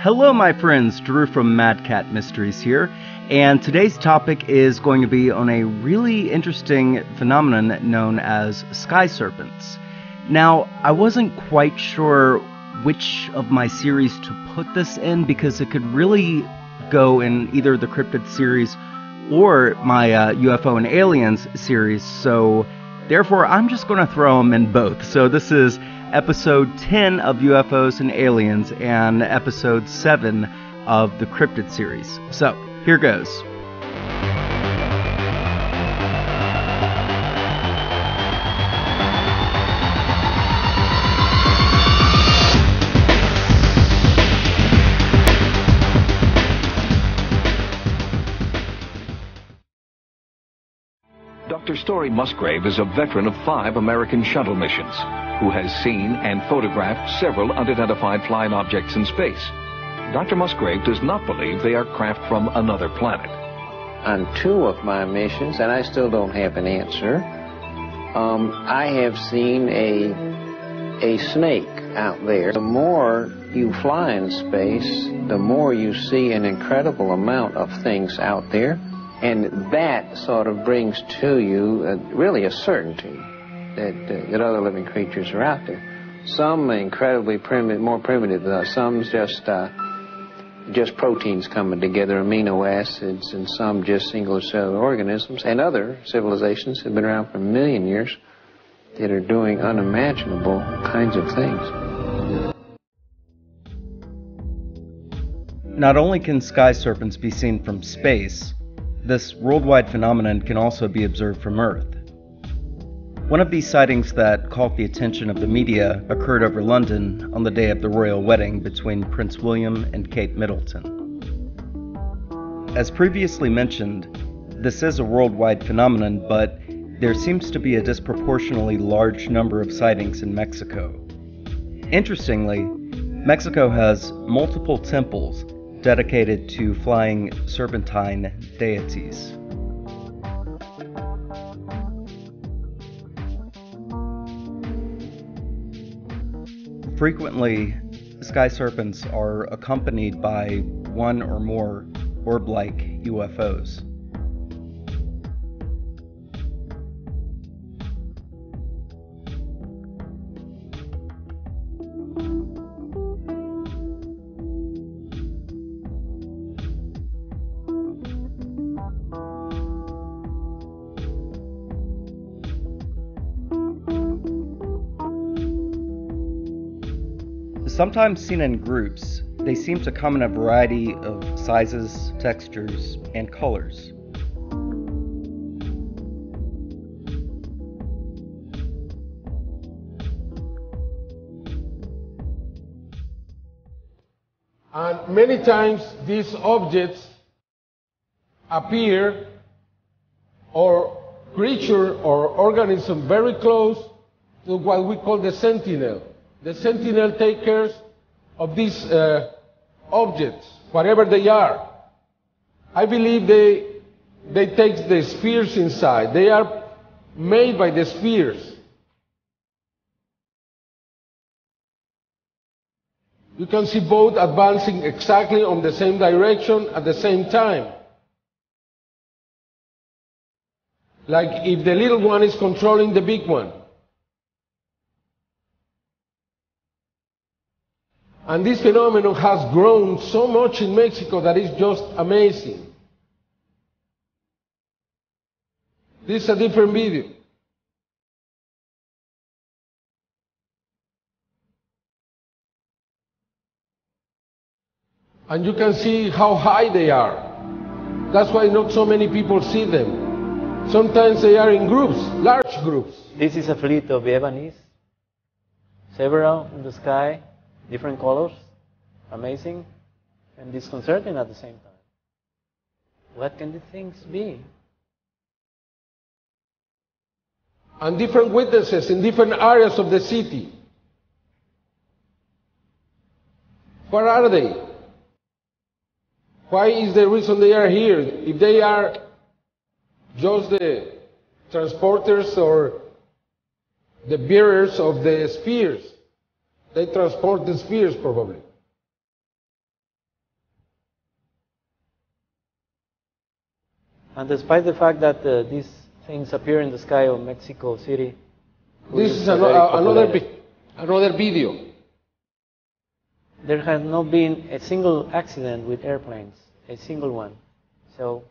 Hello my friends, Drew from Mad Cat Mysteries here, and today's topic is going to be on a really interesting phenomenon known as sky serpents. Now, I wasn't quite sure which of my series to put this in because it could really go in either the Cryptids series or my UFO and Aliens series, so therefore I'm just going to throw them in both. So this is episode 10 of UFOs and Aliens and episode 7 of the Cryptid series. So, here goes. Dr. Story Musgrave is a veteran of 5 American shuttle missions who has seen and photographed several unidentified flying objects in space. Dr. Musgrave does not believe they are craft from another planet. On 2 of my missions, and I still don't have an answer, I have seen a snake out there. The more you fly in space, the more you see an incredible amount of things out there. And that sort of brings to you really a certainty that other living creatures are out there. Some incredibly primitive, more primitive than us. Some just proteins coming together, amino acids, and some just single cellular organisms. And other civilizations have been around for a million years that are doing unimaginable kinds of things. Not only can sky serpents be seen from space, this worldwide phenomenon can also be observed from Earth. One of these sightings that caught the attention of the media occurred over London on the day of the royal wedding between Prince William and Kate Middleton. As previously mentioned, this is a worldwide phenomenon, but there seems to be a disproportionately large number of sightings in Mexico. Interestingly, Mexico has multiple temples dedicated to flying serpentine deities. Frequently, sky serpents are accompanied by one or more orb-like UFOs. Sometimes seen in groups, they seem to come in a variety of sizes, textures, and colors. And many times these objects appear, or creature or organism very close to what we call the sentinel. The sentinel takes care of these objects, whatever they are. I believe they take the spheres inside. They are made by the spheres. You can see both advancing exactly on the same direction at the same time. Like if the little one is controlling the big one. And this phenomenon has grown so much in Mexico that it's just amazing. This is a different video. And you can see how high they are. That's why not so many people see them. Sometimes they are in groups, large groups. This is a fleet of ebonies, several in the sky. Different colors, amazing, and disconcerting at the same time. What can the things be? And different witnesses in different areas of the city. Where are they? Why is the reason they are here? If they are just the transporters or the bearers of the spheres, they transport the spheres probably. And despite the fact that these things appear in the sky of Mexico City, this is another video. There has not been a single accident with airplanes, a single one. So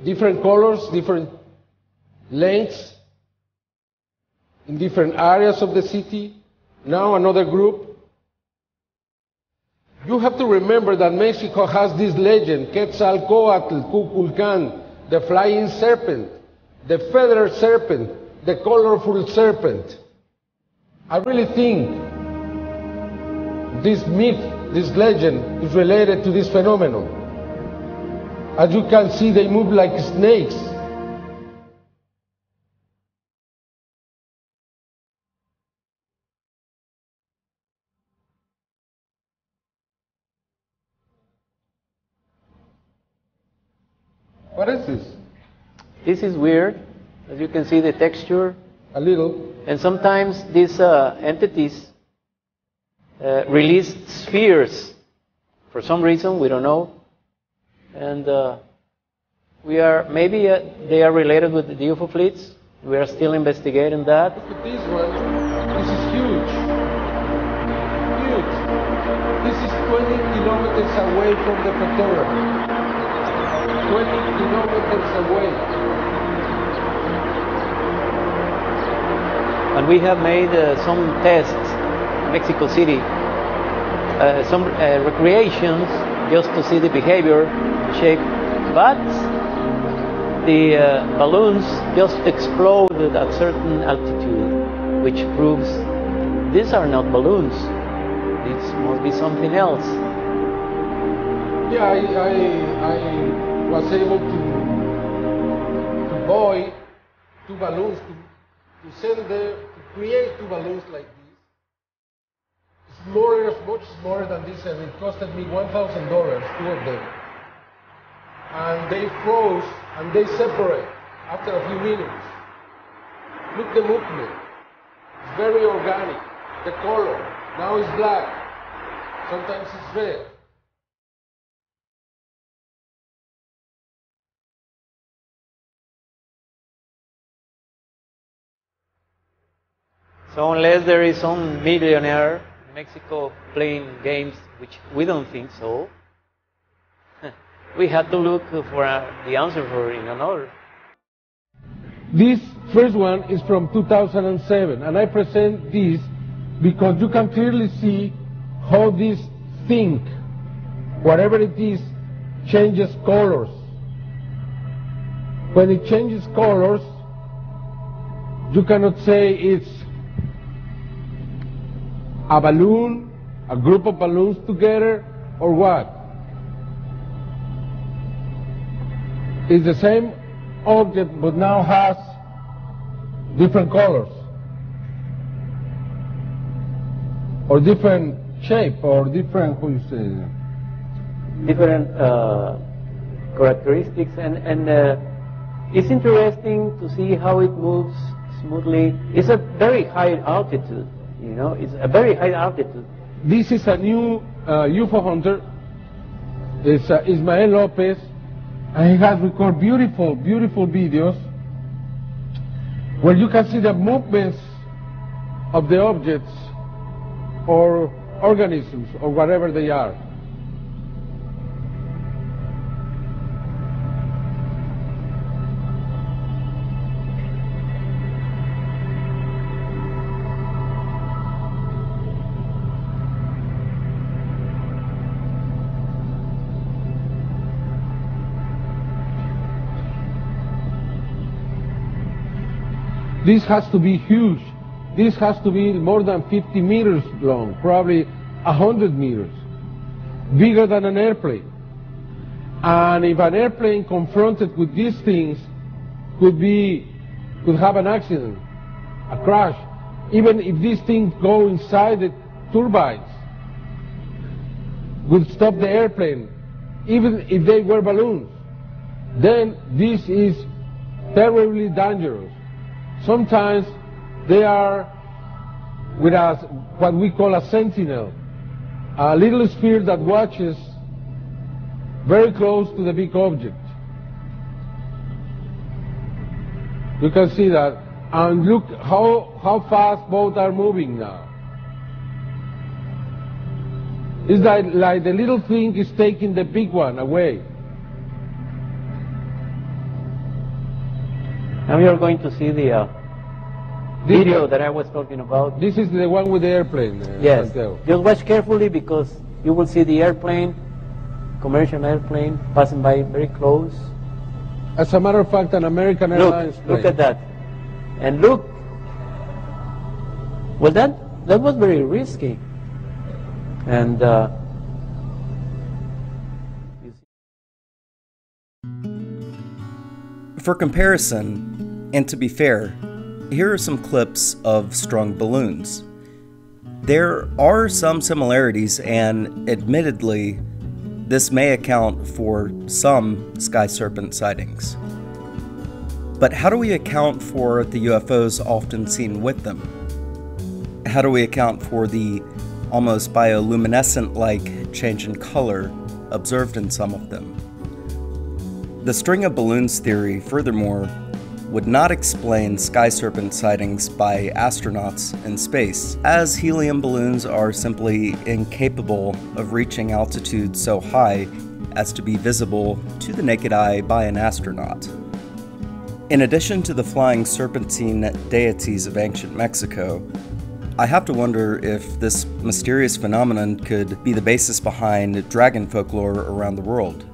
different colors, different lengths, in different areas of the city. Now another group. You have to remember that Mexico has this legend, Quetzalcoatl, Kukulkan, the flying serpent, the feathered serpent, the colorful serpent. I really think this myth, this legend, is related to this phenomenon. As you can see, they move like snakes. What is this? this is weird. As you can see, the texture. A little. And sometimes these entities release spheres. For some reason, we don't know. And maybe they are related with the UFO fleets. We are still investigating that. Look at this one. This is huge. Huge. This is 20 kilometers away from the photographer. 20 kilometers away. And we have made some tests in Mexico City, some recreations just to see the behavior, the shape. But the balloons just exploded at certain altitude, which proves these are not balloons. This must be something else. Yeah, I was able to buy two balloons, to send them, to create two balloons like this. It's much smaller than this, and it costed me $1,000, two of them. And they froze, and they separate after a few minutes. Look the movement. It's very organic. The color, now it's black. Sometimes it's red. So unless there is some millionaire in Mexico playing games, which we don't think so, we had to look for the answer for in another. This first one is from 2007, and I present this because you can clearly see how this thing, whatever it is, changes colors. When it changes colors, you cannot say it's a balloon, a group of balloons together, or what. It's the same object, but now has different colors, or different shape, or different, how you say, different characteristics, and it's interesting to see how it moves smoothly. It's a very high altitude, you know, it's a very high altitude. This is a new UFO hunter. It's Ismael Lopez, and he has recorded beautiful, beautiful videos where you can see the movements of the objects or organisms or whatever they are. This has to be huge. This has to be more than 50 meters long, probably 100 meters, bigger than an airplane. And if an airplane confronted with these things could have an accident, a crash, even if these things go inside the turbines, would stop the airplane, even if they were balloons. Then this is terribly dangerous. Sometimes they are with what we call a sentinel, a little sphere that watches very close to the big object. You can see that, and look how fast both are moving now. It's like the little thing is taking the big one away. Now you're going to see the video that I was talking about. This is the one with the airplane. Yes. Just watch carefully because you will see the airplane, commercial airplane, passing by very close. As a matter of fact, an American Airlines plane. Look at that. And look. Well, that was very risky. And for comparison, and to be fair, here are some clips of strung balloons. There are some similarities, and admittedly, this may account for some sky serpent sightings. But how do we account for the UFOs often seen with them? How do we account for the almost bioluminescent-like change in color observed in some of them? The string of balloons theory, furthermore, would not explain sky serpent sightings by astronauts in space, as helium balloons are simply incapable of reaching altitudes so high as to be visible to the naked eye by an astronaut. In addition to the flying serpentine deities of ancient Mexico, I have to wonder if this mysterious phenomenon could be the basis behind dragon folklore around the world.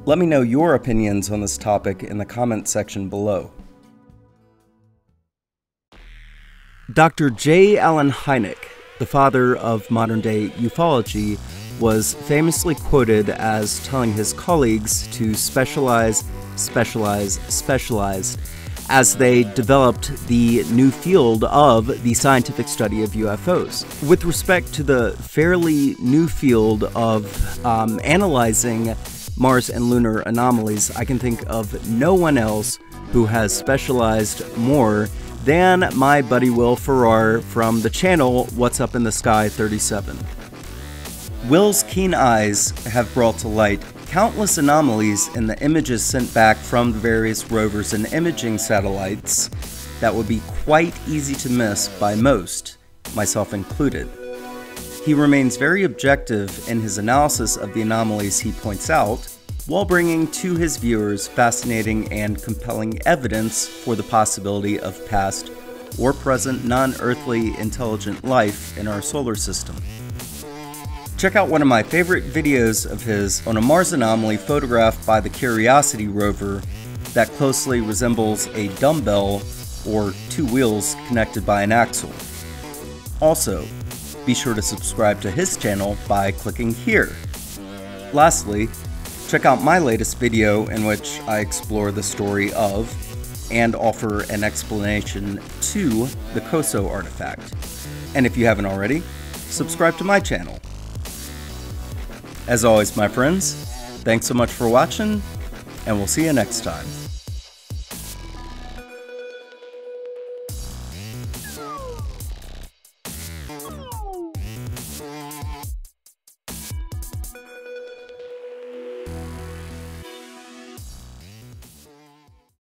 Let me know your opinions on this topic in the comment section below. Dr. J. Allen Hynek, the father of modern-day ufology, was famously quoted as telling his colleagues to specialize, specialize, specialize, as they developed the new field of the scientific study of UFOs. With respect to the fairly new field of analyzing Mars and lunar anomalies, I can think of no one else who has specialized more than my buddy Will Farrar from the channel What's Up in the Sky 37. Will's keen eyes have brought to light countless anomalies in the images sent back from the various rovers and imaging satellites that would be quite easy to miss by most, myself included. He remains very objective in his analysis of the anomalies he points out, while bringing to his viewers fascinating and compelling evidence for the possibility of past or present non-earthly intelligent life in our solar system. Check out one of my favorite videos of his on a Mars anomaly photographed by the Curiosity rover that closely resembles a dumbbell or two wheels connected by an axle. Also, be sure to subscribe to his channel by clicking here. Lastly, check out my latest video in which I explore the story of and offer an explanation to the Koso artifact. And if you haven't already, subscribe to my channel. As always, my friends, thanks so much for watching, and we'll see you next time.